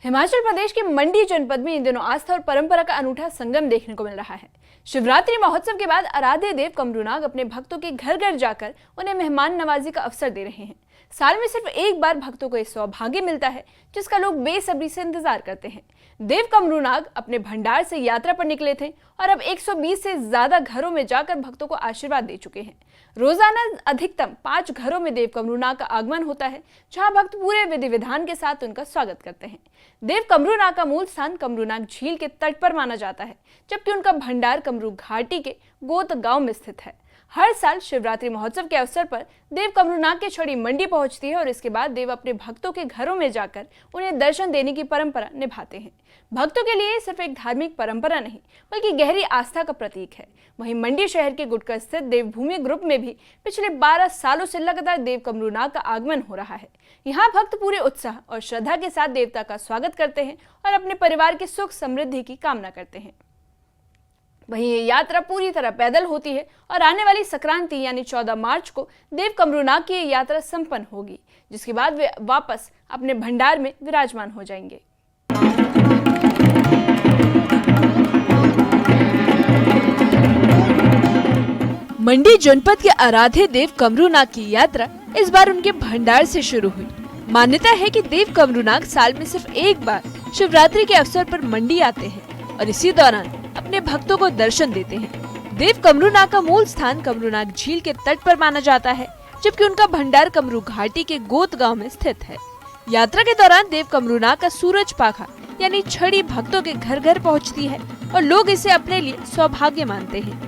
हिमाचल प्रदेश के मंडी जनपद में इन दिनों आस्था और परंपरा का अनूठा संगम देखने को मिल रहा है। शिवरात्रि महोत्सव के बाद आराध्य देव कमरूनाग अपने भक्तों के घर घर जाकर उन्हें मेहमान नवाजी का अवसर दे रहे हैं। साल में सिर्फ एक बार भक्तों को यह सौभाग्य मिलता है जिसका लोग बेसब्री से इंतजार करते हैं। देव कमरूनाग अपने भंडार से यात्रा पर निकले थे और अब 120 से ज्यादा घरों में जाकर भक्तों को आशीर्वाद दे चुके हैं। रोजाना अधिकतम 5 घरों में देव कमरूनाग का आगमन होता है, जहां भक्त पूरे विधि विधान के साथ उनका स्वागत करते हैं। देव कमरूनाग का मूल स्थान कमरूनाग झील के तट पर माना जाता है, जबकि उनका भंडार कमरू घाटी के गोत गांव में स्थित है। हर साल शिवरात्रि महोत्सव के अवसर पर देव कमरूनाग की छड़ी मंडी पहुंचती है और इसके बाद देव अपने भक्तों के घरों में जाकर उन्हें दर्शन देने की परंपरा निभाते हैं। भक्तों के लिए सिर्फ एक धार्मिक परंपरा नहीं बल्कि गहरी आस्था का प्रतीक है। वहीं मंडी शहर के गुटका स्थित देवभूमि ग्रुप में भी पिछले 12 सालों से लगातार देव कमरूनाग का आगमन हो रहा है। यहाँ भक्त पूरे उत्साह और श्रद्धा के साथ देवता का स्वागत करते हैं और अपने परिवार की सुख समृद्धि की कामना करते हैं। वहीं ये यात्रा पूरी तरह पैदल होती है और आने वाली संक्रांति यानी 14 मार्च को देव कमरूनाग की यात्रा संपन्न होगी, जिसके बाद वे वापस अपने भंडार में विराजमान हो जाएंगे। मंडी जनपद के आराध्य देव कमरूनाग की यात्रा इस बार उनके भंडार से शुरू हुई। मान्यता है कि देव कमरूनाग साल में सिर्फ एक बार शिवरात्रि के अवसर पर मंडी आते हैं और इसी दौरान अपने भक्तों को दर्शन देते हैं। देव कमरूनाग का मूल स्थान कमरूनाग झील के तट पर माना जाता है, जबकि उनका भंडार कमरू घाटी के गोत गांव में स्थित है। यात्रा के दौरान देव कमरूनाग का सूरज पाखा यानी छड़ी भक्तों के घर घर पहुंचती है और लोग इसे अपने लिए सौभाग्य मानते हैं।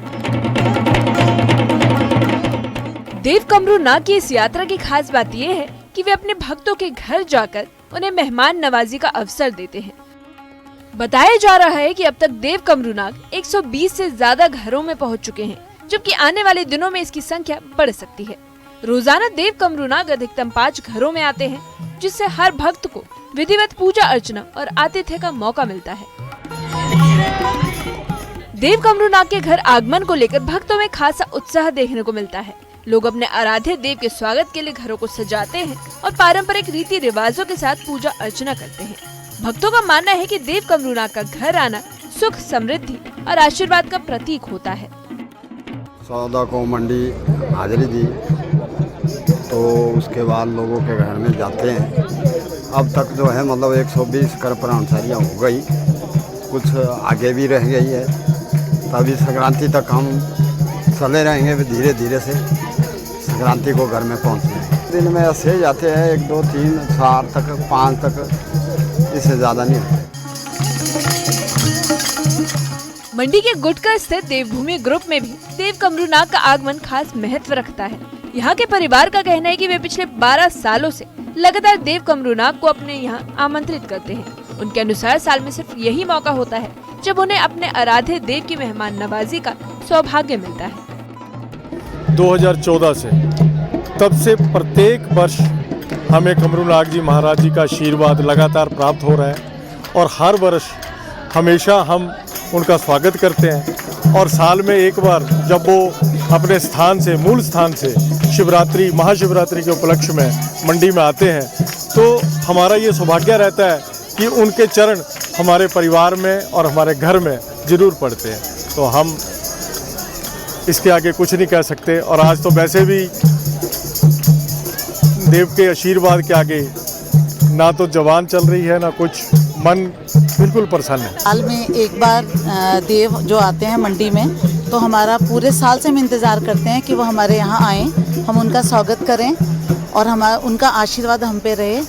देव कमरूनाग की इस यात्रा की खास बात यह है कि वे अपने भक्तों के घर जाकर उन्हें मेहमान नवाजी का अवसर देते हैं। बताया जा रहा है कि अब तक देव कमरूनाग 120 से ज्यादा घरों में पहुंच चुके हैं, जबकि आने वाले दिनों में इसकी संख्या बढ़ सकती है। रोजाना देव कमरूनाग अधिकतम 5 घरों में आते हैं, जिससे हर भक्त को विधिवत पूजा अर्चना और आतिथ्य का मौका मिलता है। देव कमरूनाग के घर आगमन को लेकर भक्तों में खासा उत्साह देखने को मिलता है। लोग अपने आराध्य देव के स्वागत के लिए घरों को सजाते हैं और पारंपरिक रीति रिवाजों के साथ पूजा अर्चना करते हैं। भक्तों का मानना है कि देव कमरूनाग का घर आना सुख समृद्धि और आशीर्वाद का प्रतीक होता है। 14 को मंडी हाजिरी दी तो उसके बाद लोगों के घर में जाते हैं। अब तक जो है मतलब 120 कर प्राणसारियाँ हो गई, कुछ आगे भी रह गई है। तभी संक्रांति तक हम चले रहेंगे, धीरे धीरे से संक्रांति को घर में पहुँचेंगे। दिन में ऐसे जाते हैं 1 2 3 4 तक 5 तक, इससे ज्यादा नहीं होता। मंडी के गुटका स्थित देवभूमि ग्रुप में भी देव कमरूनाग का आगमन खास महत्व रखता है। यहाँ के परिवार का कहना है कि वे पिछले 12 सालों से लगातार देव कमरूनाग को अपने यहाँ आमंत्रित करते हैं। उनके अनुसार साल में सिर्फ यही मौका होता है जब उन्हें अपने आराध्य देव की मेहमान नवाजी का सौभाग्य मिलता है। 2014 से तब से प्रत्येक वर्ष हमें कमरूनाग जी महाराज जी का आशीर्वाद लगातार प्राप्त हो रहा है और हर वर्ष हमेशा हम उनका स्वागत करते हैं। और साल में एक बार जब वो अपने स्थान से, मूल स्थान से शिवरात्रि महाशिवरात्रि के उपलक्ष्य में मंडी में आते हैं, तो हमारा ये सौभाग्य रहता है कि उनके चरण हमारे परिवार में और हमारे घर में जरूर पड़ते हैं। तो हम इसके आगे कुछ नहीं कह सकते। और आज तो वैसे भी देव के आशीर्वाद के आगे ना तो जवान चल रही है ना कुछ, मन बिल्कुल प्रसन्न है। साल में एक बार देव जो आते हैं मंडी में, तो हमारा पूरे साल से हम इंतज़ार करते हैं कि वो हमारे यहाँ आएँ, हम उनका स्वागत करें और उनका आशीर्वाद हम पे रहे।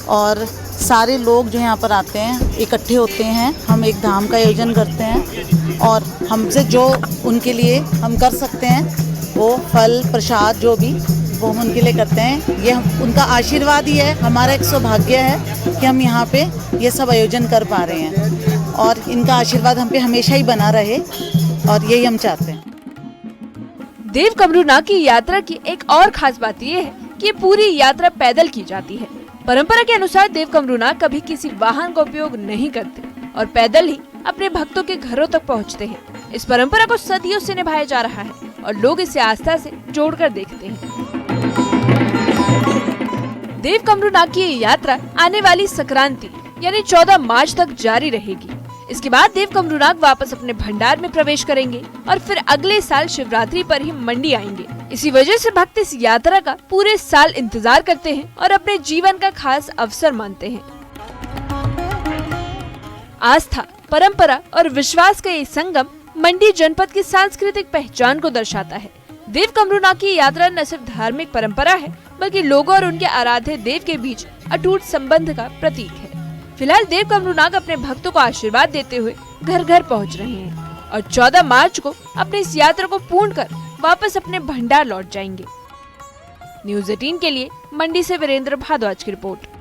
और सारे लोग जो यहाँ पर आते हैं इकट्ठे होते हैं, हम एक धाम का आयोजन करते हैं और हमसे जो उनके लिए हम कर सकते हैं वो फल प्रसाद जो भी वो हम उनके लिए करते हैं। ये उनका आशीर्वाद ही है, हमारा एक सौभाग्य है कि हम यहाँ पे ये सब आयोजन कर पा रहे हैं और इनका आशीर्वाद हम पे हमेशा ही बना रहे और यही हम चाहते हैं। देव कमरूनाग की यात्रा की एक और खास बात ये है कि पूरी यात्रा पैदल की जाती है। परंपरा के अनुसार देव कमरूनाग कभी किसी वाहन का उपयोग नहीं करते और पैदल ही अपने भक्तों के घरों तक पहुँचते हैं। इस परंपरा को सदियों से निभाया जा रहा है और लोग इसे आस्था से जोड़कर देखते हैं। देव कमरूनाग की ये यात्रा आने वाली संक्रांति यानी 14 मार्च तक जारी रहेगी। इसके बाद देव कमरूनाग वापस अपने भंडार में प्रवेश करेंगे और फिर अगले साल शिवरात्रि पर ही मंडी आएंगे। इसी वजह से भक्त इस यात्रा का पूरे साल इंतजार करते हैं और अपने जीवन का खास अवसर मानते हैं। आस्था, परंपरा और विश्वास का ये संगम मंडी जनपद की सांस्कृतिक पहचान को दर्शाता है। देव कमरूनाग की यात्रा न सिर्फ धार्मिक परंपरा है, बल्कि लोगों और उनके आराध्य देव के बीच अटूट संबंध का प्रतीक है। फिलहाल देव कमरूनाग अपने भक्तों को आशीर्वाद देते हुए घर घर पहुंच रहे हैं और 14 मार्च को अपनी इस यात्रा को पूर्ण कर वापस अपने भंडार लौट जाएंगे। न्यूज़ 18 के लिए मंडी से वीरेंद्र भारद्वाज की रिपोर्ट।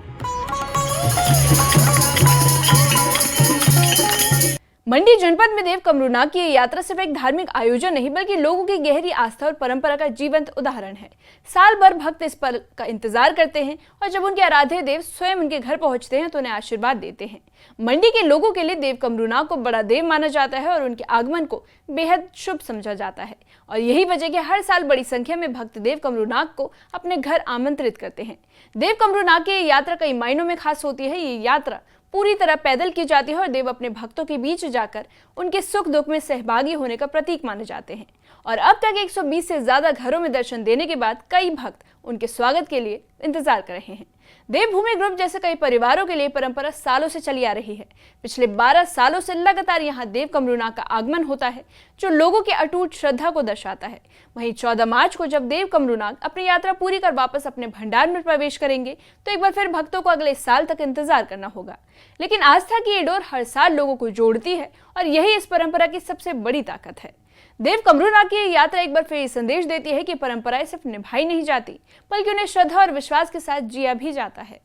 मंडी जनपद में देव कमरूनाग की ये यात्रा सिर्फ एक धार्मिक आयोजन नहीं, बल्कि लोगों की गहरी आस्था और परंपरा का जीवंत उदाहरण है। साल भर भक्त इस पल का इंतजार करते हैं और जब उनके आराध्य देव स्वयं उनके घर पहुंचते हैं तो उन्हें आशीर्वाद देते हैं। मंडी के लोगों के लिए देव कमरूनाग को बड़ा देव माना जाता है और उनके आगमन को बेहद शुभ समझा जाता है और यही वजह कि हर साल बड़ी संख्या में भक्त देव कमरूनाग को अपने घर आमंत्रित करते हैं। देव कमरूनाग की यात्रा कई मायनों में खास होती है। ये यात्रा पूरी तरह पैदल की जाती है और देव अपने भक्तों के बीच जाकर उनके सुख दुख में सहभागी होने का प्रतीक माने जाते हैं। और अब तक 120 से ज्यादा घरों में दर्शन देने के बाद कई भक्त उनके स्वागत के लिए इंतजार कर रहे हैं। देवभूमि ग्रुप जैसे कई परिवारों के लिए परंपरा सालों से चली आ रही है। पिछले 12 सालों से लगातार यहाँ देव कमरूनाग का आगमन होता है, जो लोगों की अटूट श्रद्धा को दर्शाता है। वहीं 14 मार्च को जब देव कमरूनाग अपनी यात्रा पूरी कर वापस अपने भंडार में प्रवेश करेंगे तो एक बार फिर भक्तों को अगले साल तक इंतजार करना होगा। लेकिन आस्था की ये डोर हर साल लोगों को जोड़ती है और यही इस परंपरा की सबसे बड़ी ताकत है। देव कमरूनाग की यात्रा एक बार फिर ये संदेश देती है कि परंपराएं सिर्फ निभाई नहीं जाती, बल्कि उन्हें श्रद्धा और विश्वास के साथ जिया भी जाता है।